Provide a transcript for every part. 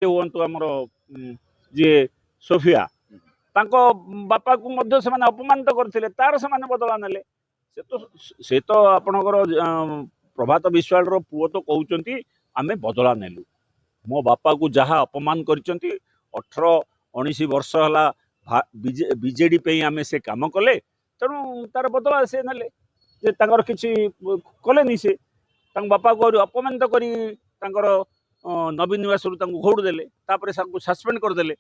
हुअन्तु आमर जी सोफिया तांको बापा को मध्य से अपमानित करथिले तार से बदला नेले से तो आपणकर प्रभात विश्वाल रो पुओ तो कहउचंती आमे बदला नेलु मो बापा को जहाँ अपमान करचंती 18-19 वर्ष हला बीजेडी पे आमे से काम कले तेणु तार बदला से नेले जे तांकर किछि कलेनी से तांग बापा को अपमानित करी तांकर नवीन निवास घोड़ देले तापर सस्पेंड करदेले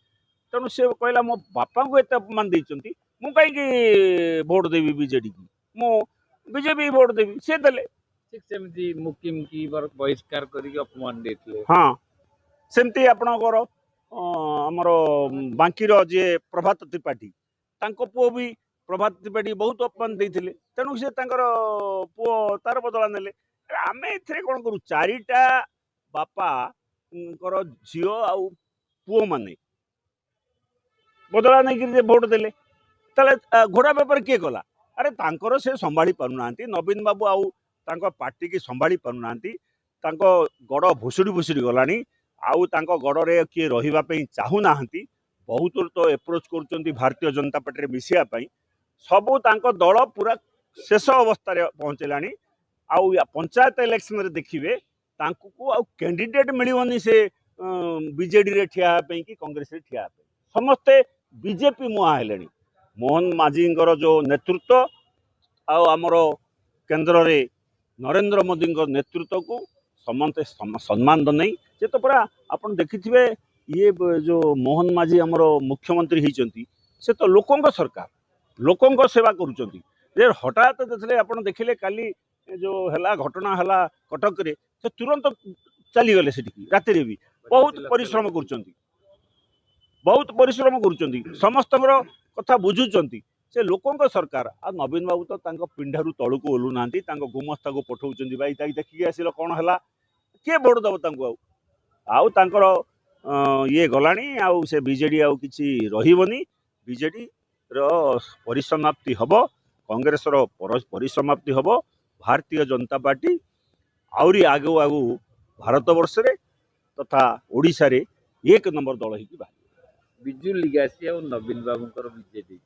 तेणु से कहला मो बापा को एत अपमान देइचंती मु कहीं भोट देवी बीजेडी की मु बीजेपी भोट देवी से देले ठीक सेमती मुकिम की बहिष्कार करके अपमान देथिले हाँ सेमती आपणकर आमर बांकीर जे प्रभात त्रिपाठी तांको पुओ भी प्रभात त्रिपाठी बहुत अपमान देइथिले तेणु से तांकर पुओ तार बदला नेले आमे एथरे कोन करू चारिटा बापा झियो आउ पुओ माने बदला नहीं भोट देले ताले घोड़ा बेपार किए कला अरे तांकर से संभाली पारुना नवीन बाबू आउ तांको पार्टी की संभाली पारुना तांको गड़ भुसुड़ी भुसुड़ी गलानी आउ तांको गड़े किए रहिबा पई चाहूना बहुत तो एप्रोच कर भारतीय जनता पार्टी मिसिया पई सबू तांको दल पूरा शेष अवस्था पहुँचलानी आउ पंचायत इलेक्शन रे देखिए तांको आउ कैंडिडेट मिलवनी से बीजेडी रे ठिया पई कि कांग्रेस रे ठिया पई समस्ते बीजेपी मुआ हेले मोहन माझी जो नेतृत्व आमर केन्द्र रे नरेंद्र मोदी नेतृत्व को समस्ते सम्मान दे जे तो पूरा आपन देखिथिबे ये जो मोहन माझी आमर मुख्यमंत्री होती से तो लोकों सरकार लोकों सेवा करुचंती जे हठात देखले आपन देखिले काली जो हला घटना हला कटक रे से तुरंत चली गले सेठी राति रे भी बहुत परिश्रम करुचंती बहुत परिश्रम करुचंती समस्त कथा बुझुचंती से लोकों सरकार आ नवीन बाबू तो तांको पिंडारू तळु को ओलु नांती तांको गुमस्ता को पठाउचंती भाई ताई देखि आसिलो कोन हला के भोट दबो तांको आउ तांकर ये गलानी आउ से बीजेडी आउ किछि रहिबनी बीजेडी रो परिसमाप्ति हबो कांग्रेस रो परिसमाप्ति हबो भारतीय जनता पार्टी आउरी आगु आगु भारत वर्ष रे तथा ओडिसा रे एक नंबर दल ही बाहर बिजु लिगासी और नवीन बाबूंकर बीजेडी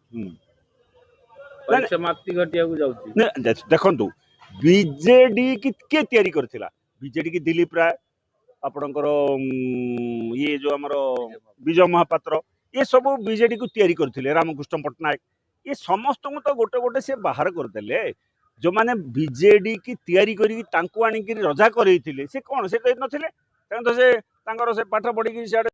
परिसमाप्ति घटिया को जाउची देखंतु बीजेडी की के तयारी करथिला बीजेडी की दिलीप राय आपणकर ये जो हमर विजय महापात्र ये सब बीजेडी को तयारी करथिले रामकृष्ण पटनायक ये समस्त को तो गोटे गोटे से बाहर करदेले जो माने बीजेडी की तयारी करी तांको आनी रजा करैथिले से कोन से कहि नथिले से पाठ पढ़ी